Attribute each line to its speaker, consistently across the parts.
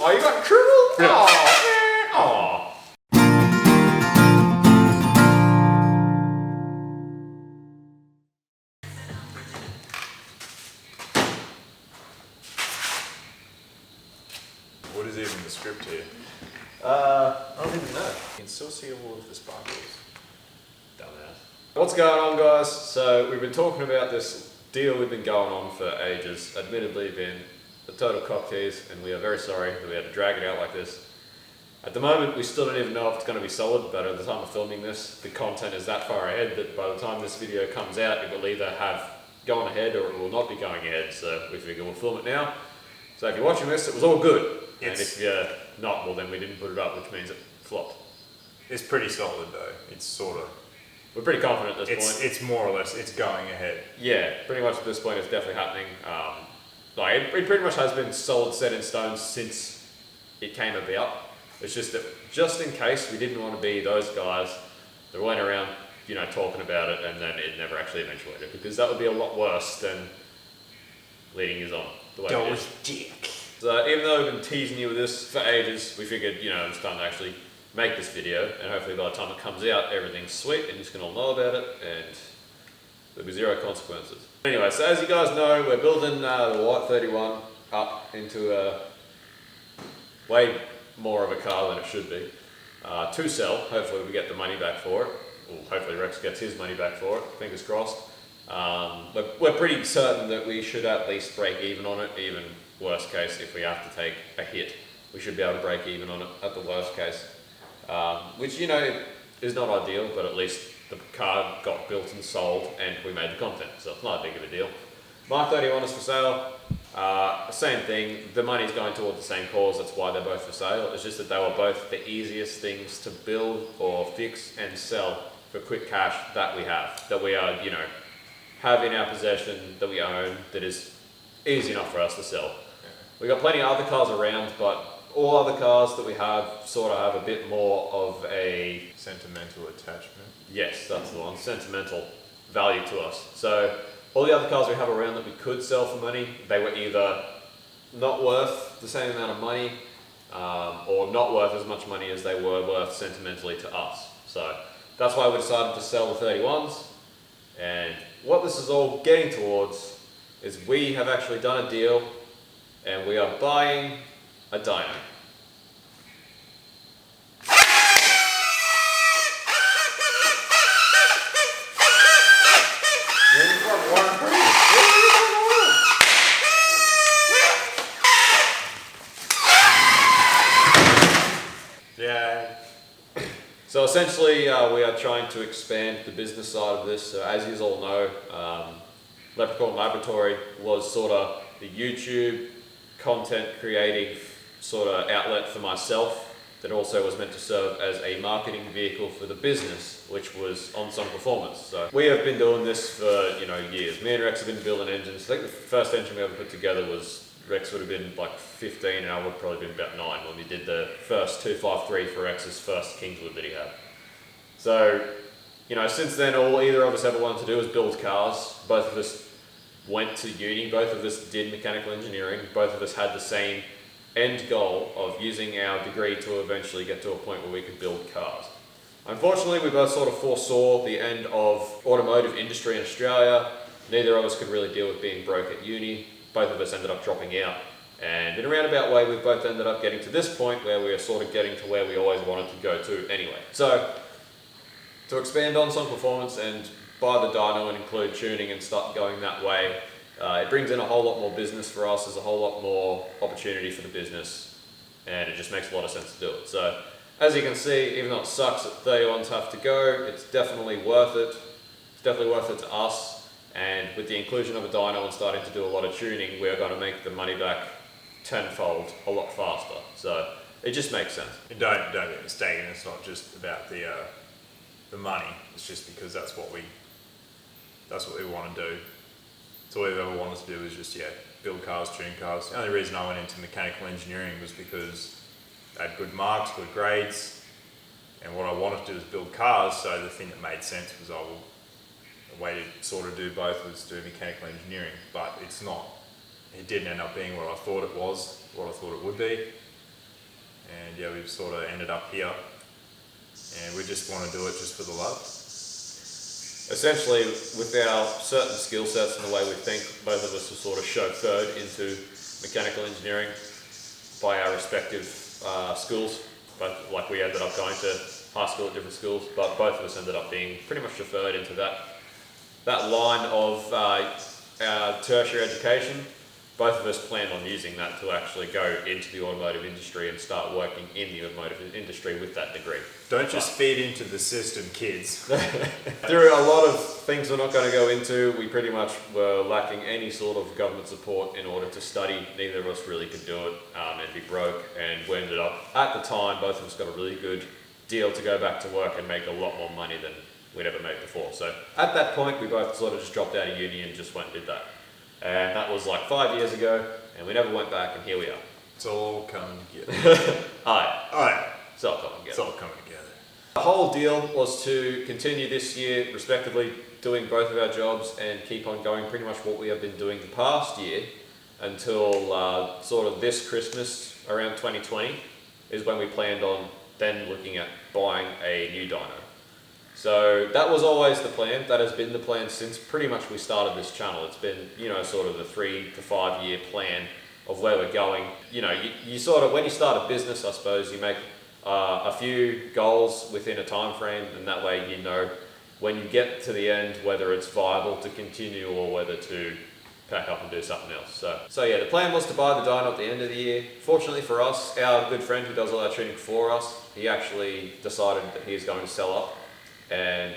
Speaker 1: Oh, you got triple?
Speaker 2: Yeah.
Speaker 1: Oh, man. Oh.
Speaker 2: What is even the script here?
Speaker 1: I don't even know.
Speaker 2: You can still see all of the sparkles.
Speaker 1: Dumbass. What's going on, guys? So we've been talking about this deal we've been going on for ages. Admittedly, been a total cock tease, and we are very sorry that we had to drag it out like this. At the moment, we still don't even know if it's going to be solid, but at the time of filming this, the content is that far ahead that by the time this video comes out, it will either have gone ahead or it will not be going ahead. So we figure we'll film it now. So if you're watching this, it was all good. And if you're not, well then we didn't put it up, which means it flopped.
Speaker 2: It's pretty solid though. It's sort of.
Speaker 1: We're pretty confident at this point.
Speaker 2: It's more or less, it's going ahead.
Speaker 1: Yeah, pretty much at this point it's definitely happening. It pretty much has been solid, set in stone since it came about. It's just that, just in case we didn't want to be those guys that went around, you know, talking about it and then it never actually eventuated, because that would be a lot worse than leading you on the way it is.
Speaker 2: Dick.
Speaker 1: So even though we've been teasing you with this for ages, we figured, you know, it's time to actually make this video, and hopefully by the time it comes out, everything's sweet and you can all know about it and there'll be zero consequences. Anyway, so as you guys know, we're building the White 31 up into a way more of a car than it should be. To sell, hopefully we get the money back for it. Well, hopefully Rex gets his money back for it, fingers crossed. But we're pretty certain that we should at least break even on it, even worst case, if we have to take a hit, we should be able to break even on it at the worst case. Which, you know, is not ideal, but at least the car got built and sold and we made the content, so it's not a big of a deal. Mark 31 is for sale. Same thing, the money's going towards the same cause, that's why they're both for sale. It's just that they were both the easiest things to build or fix and sell for quick cash that we have, that we are, you know, have in our possession, that we own, that is easy enough for us to sell. We've got plenty of other cars around, but all other cars that we have sort of have a bit more of a...
Speaker 2: Sentimental attachment.
Speaker 1: Yes, that's the one, sentimental value to us. So all the other cars we have around that we could sell for money, they were either not worth the same amount of money or not worth as much money as they were worth sentimentally to us. So that's why we decided to sell the 31s. And what this is all getting towards is we have actually done a deal and we are buying a dyno.
Speaker 2: Yeah.
Speaker 1: So essentially we are trying to expand the business side of this. So as you all know, Leprechaun Laboratory was sort of the YouTube content creating sort of outlet for myself that also was meant to serve as a marketing vehicle for the business, which was On-Song Performance. So we have been doing this for, you know, years. Me and Rex have been building engines. I think the first engine we ever put together was, Rex would have been like 15 and I would have probably been about 9 when we did the first 253 for Rex's first Kingswood that he had. So, you know, since then all either of us ever wanted to do was build cars. Both of us went to uni, both of us did mechanical engineering, both of us had the same end goal of using our degree to eventually get to a point where we could build cars. Unfortunately, we both sort of foresaw the end of automotive industry in Australia. Neither of us could really deal with being broke at uni. Both of us ended up dropping out. And in a roundabout way, we've both ended up getting to this point where we are sort of getting to where we always wanted to go to anyway. So, to expand On-Song Performance and buy the dyno and include tuning and start going that way, it brings in a whole lot more business for us, there's a whole lot more opportunity for the business, and it just makes a lot of sense to do it. So, as you can see, even though it sucks that 31s have to go, it's definitely worth it. It's definitely worth it to us, and with the inclusion of a dyno and starting to do a lot of tuning, we're going to make the money back tenfold a lot faster. So, it just makes sense.
Speaker 2: And don't get mistaken, it's not just about the money, it's just because that's what we want to do. So all we've ever wanted to do is just, build cars, tune cars. The only reason I went into mechanical engineering was because I had good marks, good grades, and what I wanted to do was build cars, so the thing that made sense was, the way to sort of do both was do mechanical engineering, but it's not. It didn't end up being what I thought it was, what I thought it would be. and yeah, we've sort of ended up here, and we just want to do it just for the love.
Speaker 1: Essentially, with our certain skill sets and the way we think, both of us were sort of chauffeured into mechanical engineering by our respective schools. But like we ended up going to high school at different schools, but both of us ended up being pretty much chauffeured into that line of our tertiary education. Both of us planned on using that to actually go into the automotive industry and start working in the automotive industry with that degree.
Speaker 2: Don't just feed into the system, kids.
Speaker 1: Through a lot of things we're not going to go into, we pretty much were lacking any sort of government support in order to study. Neither of us really could do it and be broke, and we ended up, at the time, both of us got a really good deal to go back to work and make a lot more money than we'd ever made before. So at that point, we both sort of just dropped out of uni and just went and did that. And that was like 5 years ago, and we never went back, and here we are.
Speaker 2: It's all coming together.
Speaker 1: Alright. It's all coming together.
Speaker 2: It's all coming together.
Speaker 1: The whole deal was to continue this year, respectively, doing both of our jobs and keep on going pretty much what we have been doing the past year until sort of this Christmas, around 2020, is when we planned on then looking at buying a new dyno. So that was always the plan. That has been the plan since pretty much we started this channel. It's been, you know, sort of the 3 to 5 year plan of where we're going. You know, you sort of, when you start a business, I suppose, you make a few goals within a time frame, and that way you know when you get to the end whether it's viable to continue or whether to pack up and do something else. So yeah, the plan was to buy the dyno at the end of the year. Fortunately for us, our good friend who does all our tuning for us, he actually decided that he's going to sell up. And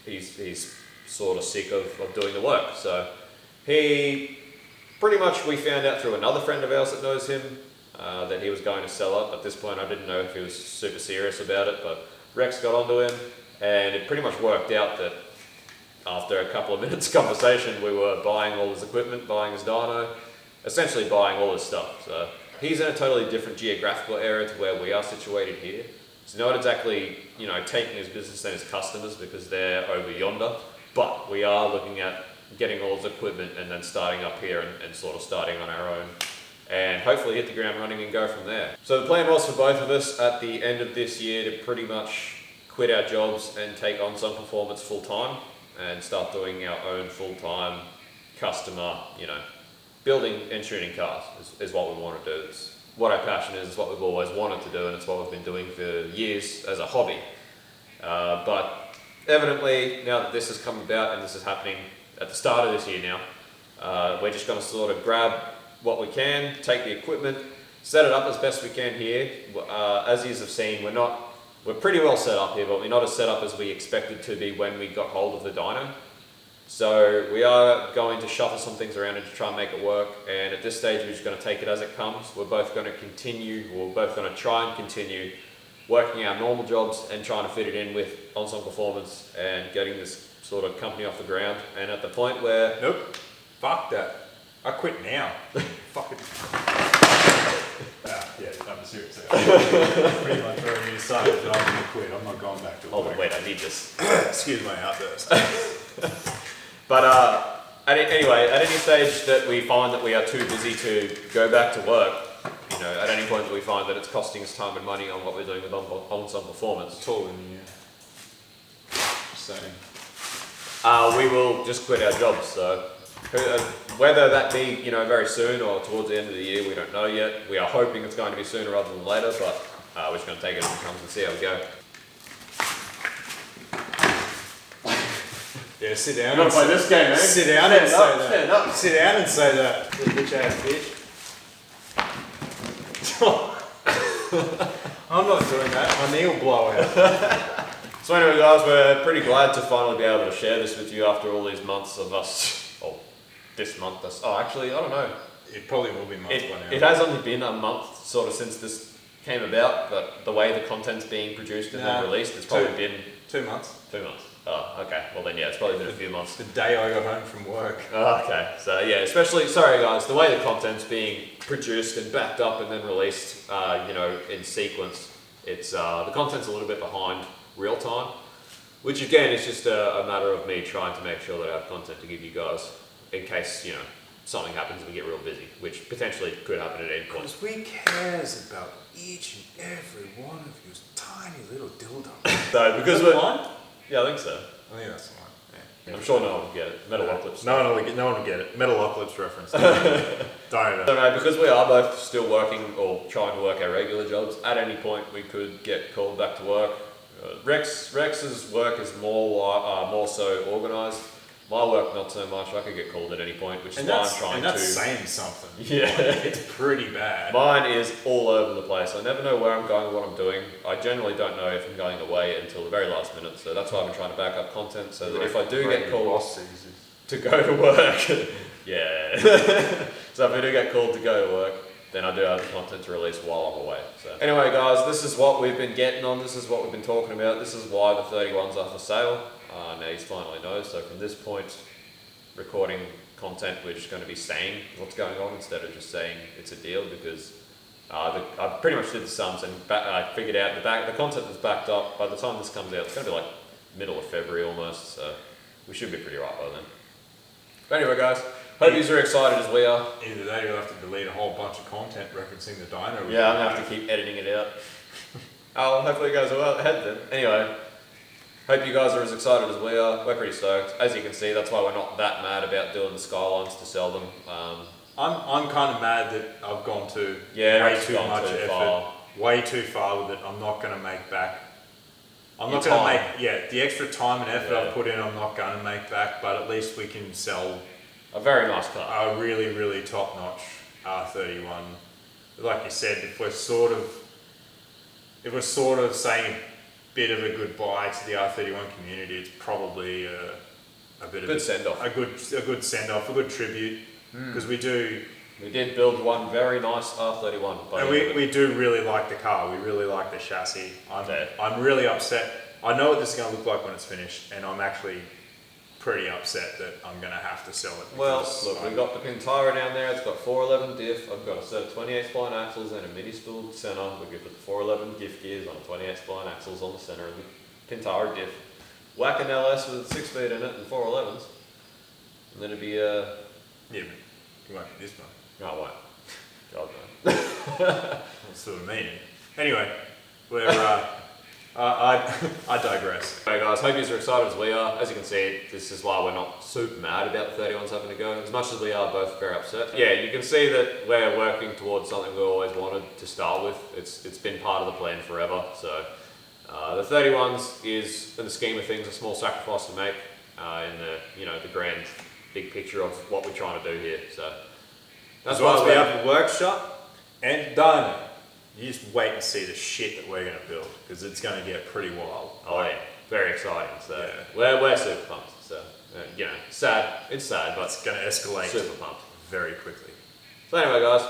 Speaker 1: he's sort of sick of doing the work. So he pretty much, we found out through another friend of ours that knows him that he was going to sell up. At this point, I didn't know if he was super serious about it, but Rex got onto him, and it pretty much worked out that after a couple of minutes conversation, we were buying all his equipment, buying his dyno, essentially buying all his stuff. So he's in a totally different geographical area to where we are situated here. So not exactly, you know, taking his business and his customers because they're over yonder, but we are looking at getting all his equipment and then starting up here and sort of starting on our own and hopefully hit the ground running and go from there. So the plan was for both of us at the end of this year to pretty much quit our jobs and take on some performance full time and start doing our own full-time customer, you know, building and tuning cars is what we want to do. It's what our passion is, what we've always wanted to do, and it's what we've been doing for years as a hobby. But evidently, now that this has come about and this is happening at the start of this year now, we're just going to sort of grab what we can, take the equipment, set it up as best we can here. As you have seen, we're pretty well set up here, but we're not as set up as we expected to be when we got hold of the dyno. So we are going to shuffle some things around and to try and make it work, and at this stage we're just going to take it as it comes. We're both going to try and continue working our normal jobs and trying to fit it in with On-Song Performance and getting this sort of company off the ground. And at the point where...
Speaker 2: Nope. Fuck that. I quit now. Fucking... yeah, I'm serious. Pretty much already decided that I'm going to quit. I'm not going back to work.
Speaker 1: Hold on, wait, I need this.
Speaker 2: Excuse my outburst.
Speaker 1: But anyway, at any stage that we find that we are too busy to go back to work, you know, at any point that we find that it's costing us time and money on what we're doing with On-Song Performance,
Speaker 2: It's all in the Just saying.
Speaker 1: we will just quit our jobs. So whether that be, you know, very soon or towards the end of the year, we don't know yet. We are hoping it's going to be sooner rather than later, but we're just going to take it as it comes and see how we go.
Speaker 2: Yeah, sit down.
Speaker 1: You want to play this game, eh?
Speaker 2: Sit down and say that.
Speaker 1: Stand up.
Speaker 2: Sit down and say that. Bitch ass bitch. I'm not doing that. My knee will blow out.
Speaker 1: So anyway, guys, we're pretty glad to finally be able to share this with you after all these months of us. Oh, this month. Actually, I don't know.
Speaker 2: It probably will be months by now.
Speaker 1: It has only been a month, sort of, since this came about. But the way the content's being produced and then released, it's probably been
Speaker 2: 2 months.
Speaker 1: 2 months. Oh, okay. Well then, yeah, it's probably been a few months.
Speaker 2: The day I got home from work.
Speaker 1: Oh, okay. So yeah, especially, sorry guys, the way the content's being produced and backed up and then released, you know, in sequence, it's the content's a little bit behind real time, which again is just a matter of me trying to make sure that I have content to give you guys in case, you know, something happens and we get real busy, which potentially could happen at any point.
Speaker 2: Because we cares about each and every one of your tiny little dildos.
Speaker 1: So because we're yeah, I think so.
Speaker 2: I think that's the one. Yeah.
Speaker 1: I'm sure no one will get it. Metalocalypse.
Speaker 2: No one will get it. Metalocalypse reference. Don't.
Speaker 1: So no, because we are both still working or trying to work our regular jobs, at any point we could get called back to work. Rex's work is more so organised. My work not so much. I could get called at any point, which is why I'm trying to.
Speaker 2: And that's saying something.
Speaker 1: Yeah,
Speaker 2: it's pretty bad.
Speaker 1: Mine is all over the place. I never know where I'm going, what I'm doing. I generally don't know if I'm going away until the very last minute. So that's why I've been trying to back up content so that if I do get called to go to work, yeah. So if I do get called to go to work, then I do have content to release while I'm away. So anyway, guys, this is what we've been getting on. This is what we've been talking about. This is why the 31s are for sale. Now he's finally knows. So from this point, recording content, we're just going to be saying what's going on instead of just saying it's a deal, because I pretty much did the sums and I figured out the content is backed up. By the time this comes out, it's going to be like middle of February almost. So we should be pretty right by then. But anyway, guys, hope you are excited as we are.
Speaker 2: Either that or you'll have to delete a whole bunch of content referencing the dino.
Speaker 1: Yeah, I'm going to have to keep editing it out. Oh, hopefully it goes well ahead then. Anyway, hope you guys are as excited as we are. We're pretty stoked. As you can see, that's why we're not that mad about doing the Skylines to sell them.
Speaker 2: I'm kind of mad that I've gone to
Speaker 1: way
Speaker 2: too much effort, way too far with it. I'm not going to make back. I'm not going to make, the extra time and effort I've put in, I'm not going to make back, but at least we can sell
Speaker 1: a very nice car.
Speaker 2: A really, really top-notch R31. Like you said, if we're sort of saying a bit of a goodbye to the R31 community, it's probably a bit of
Speaker 1: good send-off.
Speaker 2: A good send-off, a good tribute, because we did
Speaker 1: build one very nice R31.
Speaker 2: And we do really like the car. We really like the chassis. I'm really upset. I know what this is going to look like when it's finished, and I'm actually pretty upset that I'm going to have to sell it.
Speaker 1: Well, look, we've got the Pintara down there. It's got 411 diff. I've got a set of 28 spline axles and a mini spooled centre. We give it the 411 diff gears on 28 spline axles on the centre of the Pintara diff. Whack an LS with 6 speed in it and 411s. And then it'd be
Speaker 2: yeah, but you won't be this one.
Speaker 1: Oh, what? God, no.
Speaker 2: That's sort of meaning. Anyway, we're, I digress.
Speaker 1: Okay guys, hope you are excited as we are. As you can see, this is why we're not super mad about the 31s having to go, as much as we are both very upset. Yeah, you can see that we're working towards something we always wanted to start with. It's been part of the plan forever. So the 31s is, in the scheme of things, a small sacrifice to make in the grand big picture of what we're trying to do here. So that's why
Speaker 2: we have a workshop and done. You just wait and see the shit that we're going to build, because it's going to get pretty wild.
Speaker 1: Oh yeah, very exciting. So we're super pumped. So sad. It's sad, but
Speaker 2: it's going to escalate
Speaker 1: super pumped
Speaker 2: very quickly.
Speaker 1: So anyway, guys,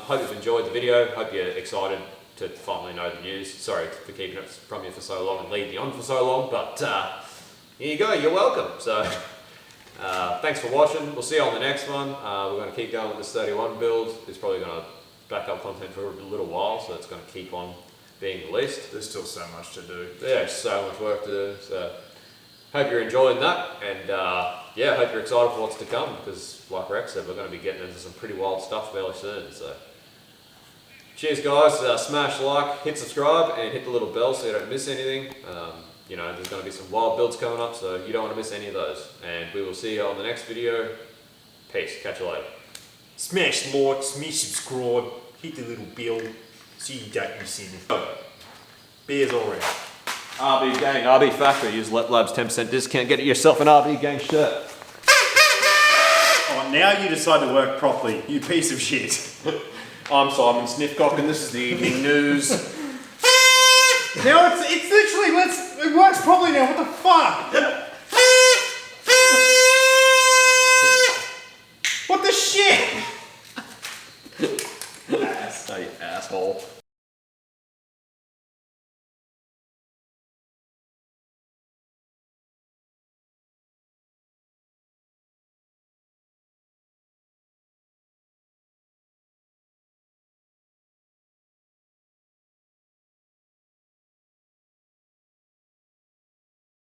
Speaker 1: hope you've enjoyed the video. Hope you're excited to finally know the news. Sorry for keeping it from you for so long and leading you on for so long, but here you go. You're welcome. So. Thanks for watching. We'll see you on the next one. We're going to keep going with this 31 build. It's probably going to back up content for a little while, so it's going to keep on being released.
Speaker 2: There's still so much to do.
Speaker 1: Yeah, so much work to do. So hope you're enjoying that, and hope you're excited for what's to come, because like Rex said, we're going to be getting into some pretty wild stuff fairly soon. So cheers guys, smash like, hit subscribe, and hit the little bell so you don't miss anything. There's going to be some wild builds coming up, so you don't want to miss any of those. And we will see you on the next video. Peace. Catch you later.
Speaker 2: Smash like, smash subscribe, hit the little bell so you don't miss anything. Beers all around.
Speaker 1: RB Gang, RB Factory. Use LepLabs 10% discount. Get yourself an RB Gang shirt.
Speaker 2: Oh, now you decide to work properly, you piece of shit.
Speaker 1: I'm Simon Sniffcock, and this is the evening news.
Speaker 2: Now it's literally, it works properly now, what the fuck?